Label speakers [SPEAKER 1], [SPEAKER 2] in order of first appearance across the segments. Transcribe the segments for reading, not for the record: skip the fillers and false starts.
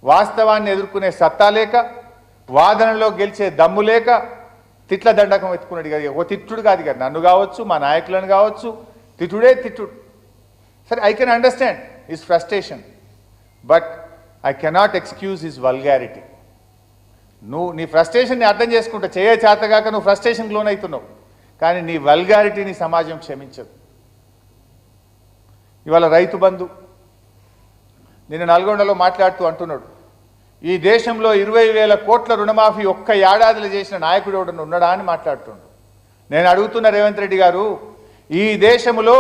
[SPEAKER 1] వాస్తవాన్ని ఎదుర్కొనే సత్తా లేక, వాదనలో గెలిచే దమ్ము లేక తిట్ల దండకం ఎత్తుకున్నాడు కదా. ఓ తిట్టుడు కాదు కదా, నన్ను కావచ్చు, మా నాయకులను కావచ్చు, తిట్టుడే తిట్టుడు. సరే, I can understand his frustration, but I cannot excuse his vulgarity. నువ్వు నీ ఫ్రస్ట్రేషన్ని అర్థం చేసుకుంటా, చేతగాక నువ్వు ఫ్రస్ట్రేషన్కి లోనవుతున్నావు, కానీ నీ వల్గారిటీని సమాజం క్షమించదు. ఇవాళ రైతు బంధు నిన్న నల్గొండలో మాట్లాడుతూ అంటున్నాడు, ఈ దేశంలో 20,000 కోట్ల రుణమాఫీ ఒక్క ఏడాదిలో చేసిన నాయకుడు ఎవడన్నా ఉన్నాడా అని మాట్లాడుతున్నాడు. నేను అడుగుతున్న రేవంత్ రెడ్డి గారు, ఈ దేశంలో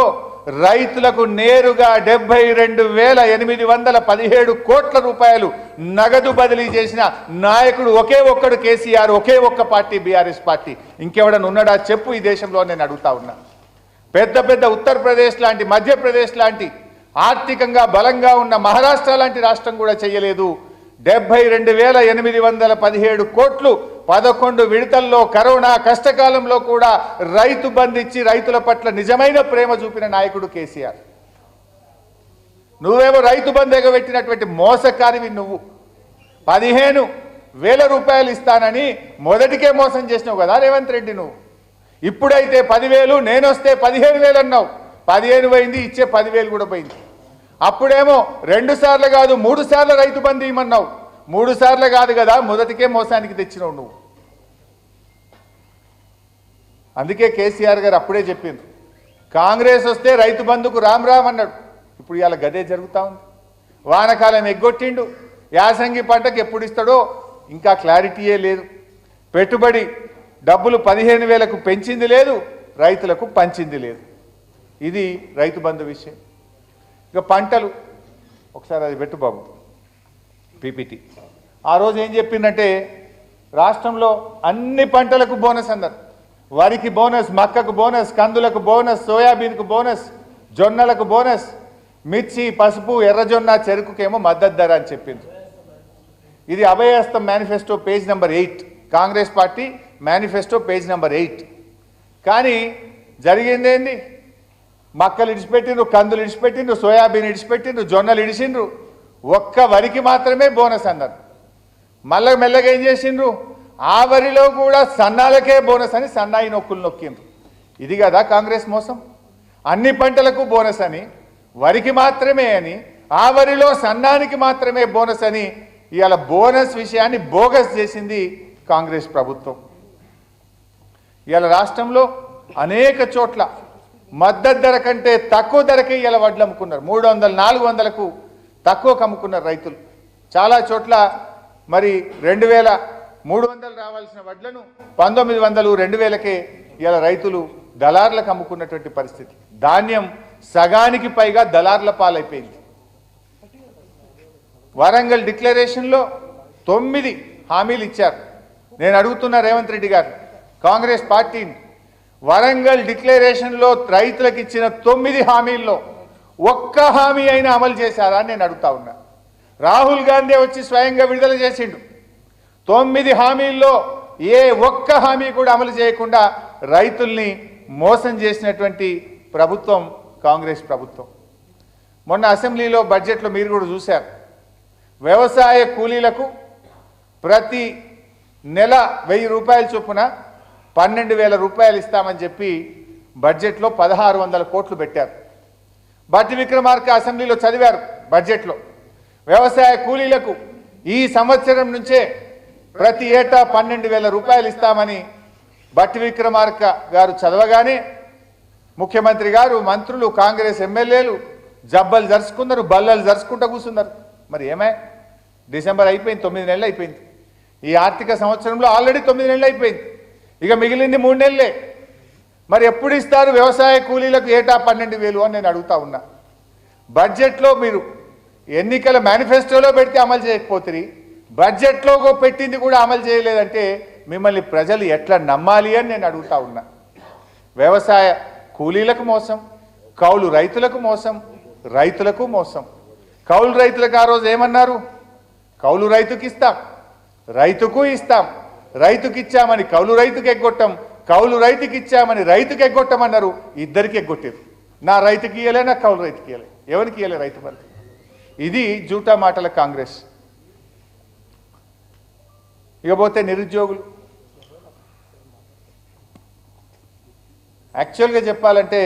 [SPEAKER 1] రైతులకు నేరుగా 72,817 కోట్ల రూపాయలు నగదు బదిలీ చేసిన నాయకుడు ఒకే ఒక్కడు కేసీఆర్, ఒకే ఒక్క పార్టీ బీఆర్ఎస్ పార్టీ. ఇంకెవడన్నా ఉన్నాడా చెప్పు ఈ దేశంలో, నేను అడుగుతా ఉన్నా. పెద్ద పెద్ద ఉత్తరప్రదేశ్ లాంటి, మధ్యప్రదేశ్ లాంటి ఆర్థికంగా బలంగా ఉన్న మహారాష్ట్ర లాంటి రాష్ట్రం కూడా చేయలేదు. 72,817 కోట్లు 11 విడతల్లో కరోనా కష్టకాలంలో కూడా రైతు బంధించి రైతుల పట్ల నిజమైన ప్రేమ చూపిన నాయకుడు కేసీఆర్. నువ్వేమో రైతు బంధు ఎగబెట్టినటువంటి మోసకారివి. నువ్వు 15,000 రూపాయలు ఇస్తానని మొదటికే మోసం చేసినావు కదా రేవంత్ రెడ్డి. నువ్వు ఇప్పుడైతే 10,000, నేనొస్తే 15,000 అన్నావు. 15 పోయింది, ఇచ్చే 10,000 కూడా పోయింది. అప్పుడేమో 2 సార్లు కాదు 3 సార్లు రైతు బంధు ఇవ్వమన్నావు. 3 సార్లు కాదు కదా, మొదటికే మోసానికి తెచ్చినావు నువ్వు. అందుకే కేసీఆర్ గారు అప్పుడే చెప్పింది, కాంగ్రెస్ వస్తే రైతు బంధుకు రామ్ రామ్ అన్నాడు. ఇప్పుడు ఇవాళ గదే జరుగుతూ ఉంది. వానకాలం ఎగ్గొట్టిండు, యాసంగి పంటకు ఎప్పుడు ఇస్తాడో ఇంకా క్లారిటీయే లేదు. పెట్టుబడి డబ్బులు 15,000కు పెంచింది లేదు, రైతులకు పంచింది లేదు. ఇది రైతు బంధు విషయం. ఇక పంటలు ఒకసారి అది పెట్టు బాబు, పీపీటీ. ఆ రోజు ఏం చెప్పిందంటే, రాష్ట్రంలో అన్ని పంటలకు బోనస్ అన్నారు. వరికి బోనస్, మక్కకు బోనస్, కందులకు బోనస్, సోయాబీన్కు బోనస్, జొన్నలకు బోనస్, మిర్చి, పసుపు, ఎర్రజొన్న, చెరుకుకేమో మద్దతు ధర అని చెప్పింది. ఇది Abhayahastham manifesto page number 8, Congress party manifesto page number 8. కానీ జరిగిందేంది? మక్కలు ఇడిచిపెట్టిండ్రు, కందులు ఇడిచిపెట్టిండ్రు, సోయాబీన్ ఇడిచిపెట్టిండ్రు, జొన్నలు ఇడిచిండ్రు. ఒక్క వరికి మాత్రమే బోనస్ అన్నారు. మళ్ళీ మెల్లగా ఏం చేసిండ్రు? ఆ వరిలో కూడా సన్నాలకే బోనస్ అని సన్నాయి నొక్కులు నొక్కిండ్రు. ఇది కదా కాంగ్రెస్ మోసం. అన్ని పంటలకు బోనస్ అని, వరికి మాత్రమే అని, ఆ వరిలో సన్నానికి మాత్రమే బోనస్ అని ఇవాళ బోనస్ విషయాన్ని బోగస్ చేసింది కాంగ్రెస్ ప్రభుత్వం. ఇవాళ రాష్ట్రంలో అనేక చోట్ల మద్దతు ధర కంటే తక్కువ ధరకే ఇవాళ వడ్లు అమ్ముకున్నారు. 300, 400కు తక్కువకు అమ్ముకున్నారు రైతులు. చాలా చోట్ల మరి 2,300 రావాల్సిన వడ్లను 1,900, 2,000కే ఇవాళ రైతులు దళార్లకు అమ్ముకున్నటువంటి పరిస్థితి. ధాన్యం సగానికి పైగా దళార్ల పాలైపోయింది. వరంగల్ డిక్లరేషన్లో 9 హామీలు ఇచ్చారు. నేను అడుగుతున్న రేవంత్ రెడ్డి గారు, కాంగ్రెస్ పార్టీని, వరంగల్ డిక్లరేషన్లో రైతులకు ఇచ్చిన 9 హామీల్లో ఒక్క హామీ అయినా అమలు చేశారా అని నేను అడుగుతా ఉన్నా. రాహుల్ గాంధీ వచ్చి స్వయంగా విడుదల చేసిండు. 9 హామీల్లో ఏ ఒక్క హామీ కూడా అమలు చేయకుండా రైతుల్ని మోసం చేసినటువంటి ప్రభుత్వం కాంగ్రెస్ ప్రభుత్వం. మొన్న అసెంబ్లీలో బడ్జెట్లో మీరు కూడా చూశారు, వ్యవసాయ కూలీలకు ప్రతి నెల 1,000 రూపాయల చొప్పున 12,000 రూపాయలు ఇస్తామని చెప్పి బడ్జెట్లో 1,600 కోట్లు పెట్టారు. భట్టి విక్రమార్క అసెంబ్లీలో చదివారు బడ్జెట్లో, వ్యవసాయ కూలీలకు ఈ సంవత్సరం నుంచే ప్రతి ఏటా 12,000 రూపాయలు ఇస్తామని భట్టి విక్రమార్క గారు చదవగానే ముఖ్యమంత్రి గారు, మంత్రులు, కాంగ్రెస్ ఎమ్మెల్యేలు జబ్బలు జరుచుకున్నారు, బల్లలు జరుచుకుంటూ కూర్చున్నారు. మరి ఏమే, డిసెంబర్ అయిపోయింది, 9 నెలలు అయిపోయింది. ఈ ఆర్థిక సంవత్సరంలో ఆల్రెడీ 9 నెలలు అయిపోయింది. ఇక మిగిలింది 3 నెలలే. మరి ఎప్పుడు ఇస్తారు వ్యవసాయ కూలీలకు ఏటా 12,000 అని నేను అడుగుతా ఉన్నా. బడ్జెట్లో మీరు ఎన్నికల మేనిఫెస్టోలో పెడితే అమలు చేయకపోతే, బడ్జెట్లో పెట్టింది కూడా అమలు చేయలేదంటే మిమ్మల్ని ప్రజలు ఎట్లా నమ్మాలి అని నేను అడుగుతా ఉన్నా. వ్యవసాయ కూలీలకు మోసం, కౌలు రైతులకు మోసం, రైతులకు మోసం. కౌలు రైతులకు ఆ రోజు ఏమన్నారు? కౌలు రైతుకి ఇస్తాం, రైతుకు ఇస్తాం, రైతుకి ఇచ్చామని కౌలు రైతుకి ఎగ్గొట్టం, కౌలు రైతుకి ఇచ్చామని రైతుకి ఎగ్గొట్టమన్నారు. ఇద్దరికి ఎగ్గొట్టారు. నా రైతుకి ఇయ్యలే, నా కౌలు రైతుకి ఇయ్యలే. ఎవరికి ఇయ్యలే రైతు బంధు. ఇది జూటా మాటల కాంగ్రెస్. ఇకపోతే నిరుద్యోగులు. యాక్చువల్గా చెప్పాలంటే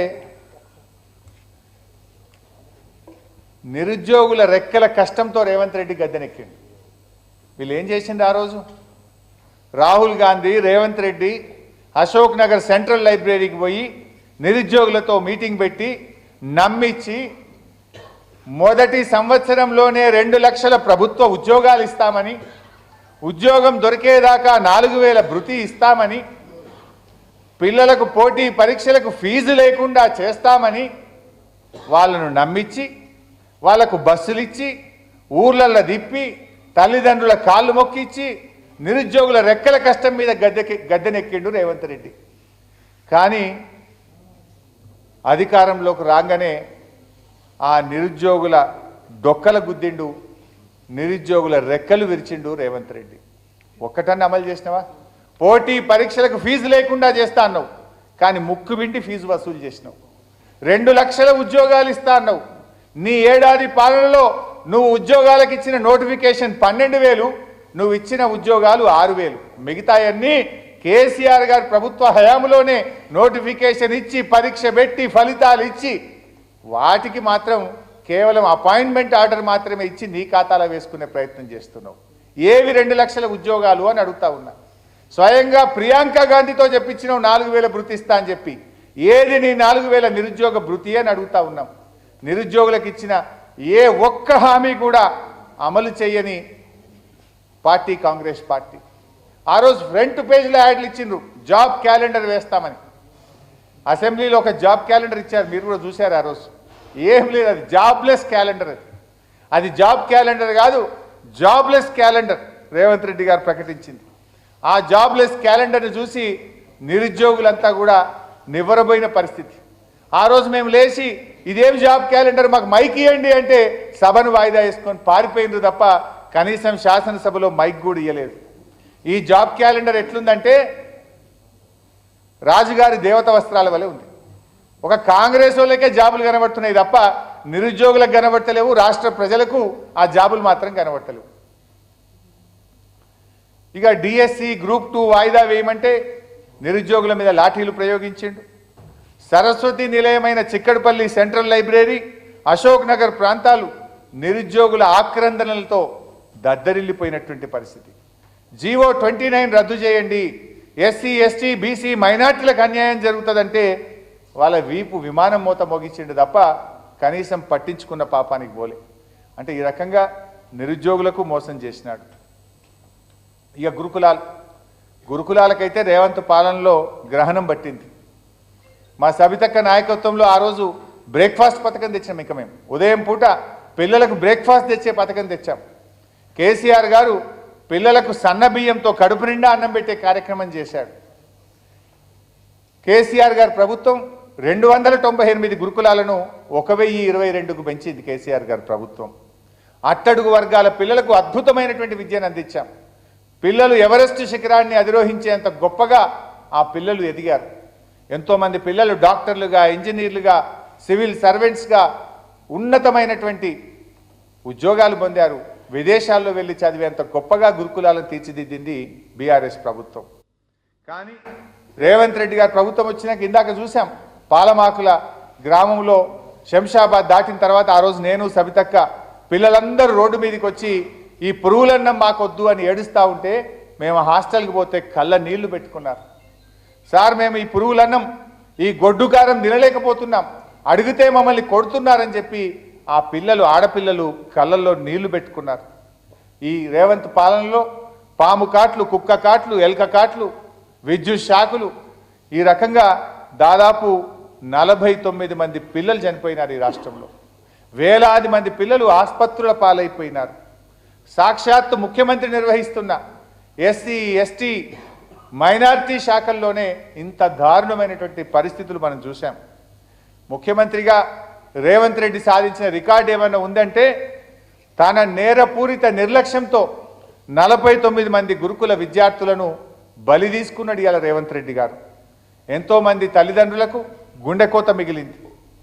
[SPEAKER 1] నిరుద్యోగుల రెక్కల కష్టంతో రేవంత్ రెడ్డి గద్దెనెక్కిండు. వీళ్ళు ఏం చేసిండు ఆ రోజు? రాహుల్ గాంధీ, రేవంత్ రెడ్డి అశోక్ నగర్ సెంట్రల్ లైబ్రరీకి పోయి నిరుద్యోగులతో మీటింగ్ పెట్టి నమ్మించి మొదటి సంవత్సరంలోనే 2 లక్షల ప్రభుత్వ ఉద్యోగాలు ఇస్తామని, ఉద్యోగం దొరికేదాకా 4000 భృతి ఇస్తామని, పిల్లలకు పోటీ పరీక్షలకు ఫీజు లేకుండా చేస్తామని వాళ్ళను నమ్మించి వాళ్లకు బస్సులు ఇచ్చి ఊర్లల్లో తిప్పి తల్లిదండ్రుల కాళ్ళు మొక్కిచ్చి నిరుద్యోగుల రెక్కల కష్టం మీద గద్దెనెక్కిండు రేవంత్ రెడ్డి. కానీ అధికారంలోకి రాగానే ఆ నిరుద్యోగుల డొక్కల గుద్దిండు, నిరుద్యోగుల రెక్కలు విరిచిండు రేవంత్ రెడ్డి. ఒక్కటన్నా అమలు చేసినావా? పోటీ పరీక్షలకు ఫీజు లేకుండా చేస్తా అన్నావు, కానీ ముక్కు బిండి ఫీజు వసూలు చేసినావు. 2 లక్షల ఉద్యోగాలు ఇస్తా అన్నావు. నీ ఏడాది పాలనలో నువ్వు ఉద్యోగాలకు ఇచ్చిన నోటిఫికేషన్ 12,000, నువ్వు ఇచ్చిన ఉద్యోగాలు 6,000. మిగతాయన్నీ కేసీఆర్ గారి ప్రభుత్వ హయాంలోనే నోటిఫికేషన్ ఇచ్చి పరీక్ష పెట్టి ఫలితాలు ఇచ్చి వాటికి మాత్రం కేవలం అపాయింట్మెంట్ ఆర్డర్ మాత్రమే ఇచ్చి నీ ఖాతాలో వేసుకునే ప్రయత్నం చేస్తున్నావు. ఏవి 2 లక్షల ఉద్యోగాలు అని అడుగుతా ఉన్నా. స్వయంగా ప్రియాంక గాంధీతో చెప్పించినావు 4,000 భృతి ఇస్తా అని చెప్పి. ఏది నీ 4,000 నిరుద్యోగ భృతి అని అడుగుతా ఉన్నాం. నిరుద్యోగులకు ఇచ్చిన ఏ ఒక్క హామీ కూడా అమలు చేయని పార్టీ కాంగ్రెస్ పార్టీ. ఆ రోజు ఫ్రంట్ పేజ్లో యాడ్లు ఇచ్చిండ్రు, జాబ్ క్యాలెండర్ వేస్తామని. అసెంబ్లీలో ఒక జాబ్ క్యాలెండర్ ఇచ్చారు, మీరు కూడా చూశారు ఆ రోజు. ఏం లేదు, అది జాబ్లెస్ క్యాలెండర్. అది జాబ్ క్యాలెండర్ కాదు, జాబ్లెస్ క్యాలెండర్ రేవంత్ రెడ్డి గారు ప్రకటించింది. ఆ జాబ్లెస్ క్యాలెండర్ని చూసి నిరుద్యోగులంతా కూడా నివ్వరబోయిన పరిస్థితి. ఆ రోజు మేము లేచి ఇదేం జాబ్ క్యాలెండర్, మాకు మైక్ ఇవ్వండి అంటే సభను వాయిదా వేసుకొని పారిపోయిండ్రు తప్ప కనీసం శాసనసభలో మైక్ కూడా ఇవ్వలేదు. ఈ జాబ్ క్యాలెండర్ ఎట్లుందంటే రాజుగారి దేవత వస్త్రాల వలె ఉంది. ఒక కాంగ్రెస్ వాళ్ళకే జాబులు కనబడుతున్నాయి తప్ప నిరుద్యోగులకు కనబడతలేవు, రాష్ట్ర ప్రజలకు ఆ జాబులు మాత్రం కనబడతలేవు. ఇక డిఎస్సి గ్రూప్ 2 వాయిదా వేయమంటే నిరుద్యోగుల మీద లాఠీలు ప్రయోగించిండు. సరస్వతి నిలయమైన చిక్కడపల్లి సెంట్రల్ లైబ్రరీ, అశోక్ నగర్ ప్రాంతాలు నిరుద్యోగుల ఆక్రందనలతో దద్దరిల్లిపోయినటువంటి పరిస్థితి. జీవో 29 రద్దు చేయండి, ఎస్సీ ఎస్టీ బీసీ మైనార్టీలకు అన్యాయం జరుగుతుందంటే వాళ్ళ వీపు విమానం మూత మోగించిండు తప్ప కనీసం పట్టించుకున్న పాపానికి పోలే. అంటే ఈ రకంగా నిరుద్యోగులకు మోసం చేసినాడు. ఇక గురుకులాలకైతే రేవంత్ పాలనలో గ్రహణం పట్టింది. మా సబితక్క నాయకత్వంలో ఆ రోజు బ్రేక్ఫాస్ట్ పథకం తెచ్చాం. ఇక మేము ఉదయం పూట పిల్లలకు బ్రేక్ఫాస్ట్ తెచ్చే పథకం తెచ్చాం. కేసీఆర్ గారు పిల్లలకు సన్న బియ్యంతో కడుపు నిండా అన్నం పెట్టే కార్యక్రమం చేశాడు. కేసీఆర్ గారి ప్రభుత్వం 298 గురుకులాలను 1022కు పెంచింది కేసీఆర్ గారి ప్రభుత్వం. అట్టడుగు వర్గాల పిల్లలకు అద్భుతమైనటువంటి విద్యను అందించాం. పిల్లలు ఎవరెస్ట్ శిఖరాన్ని అధిరోహించేంత గొప్పగా ఆ పిల్లలు ఎదిగారు. ఎంతోమంది పిల్లలు డాక్టర్లుగా, ఇంజనీర్లుగా, సివిల్ సర్వెంట్స్గా ఉన్నతమైనటువంటి ఉద్యోగాలు పొందారు. విదేశాల్లో వెళ్ళి చదివేంత గొప్పగా గురుకులాలను తీర్చిదిద్దింది బీఆర్ఎస్ ప్రభుత్వం. కానీ రేవంత్ రెడ్డి గారి ప్రభుత్వం వచ్చినాక ఇందాక చూసాం, పాలమాకుల గ్రామంలో శంషాబాద్ దాటిన తర్వాత ఆ రోజు నేను సబితక్క పిల్లలందరూ రోడ్డు మీదకి వచ్చి ఈ పురుగులన్నం మాకొద్దు అని ఏడుస్తూ ఉంటే మేము హాస్టల్కి పోతే కళ్ళ నీళ్లు పెట్టుకున్నారు. సార్ మేము ఈ పురుగులన్నం, ఈ గొడ్డు కారం తినలేకపోతున్నాం, అడిగితే మమ్మల్ని కొడుతున్నారని చెప్పి ఆ పిల్లలు, ఆడపిల్లలు కళ్ళల్లో నీళ్లు పెట్టుకున్నారు. ఈ రేవంత్ పాలనలో పాము కాట్లు, కుక్క కాట్లు, ఎలక కాట్లు, విద్యుత్ షాకులు, ఈ రకంగా దాదాపు 49 మంది పిల్లలు చనిపోయినారు. ఈ రాష్ట్రంలో వేలాది మంది పిల్లలు ఆసుపత్రుల పాలైపోయినారు. సాక్షాత్తు ముఖ్యమంత్రి నిర్వహిస్తున్న ఎస్సీ ఎస్టీ మైనారిటీ శాఖల్లోనే ఇంత దారుణమైనటువంటి పరిస్థితులు మనం చూసాం. ముఖ్యమంత్రిగా రేవంత్ రెడ్డి సాధించిన రికార్డు ఏమైనా ఉందంటే తన నేరపూరిత నిర్లక్ష్యంతో 49 మంది గురుకుల విద్యార్థులను బలి తీసుకున్నాడు ఇవాళ రేవంత్ రెడ్డి గారు. ఎంతోమంది తల్లిదండ్రులకు గుండెకోత మిగిలింది.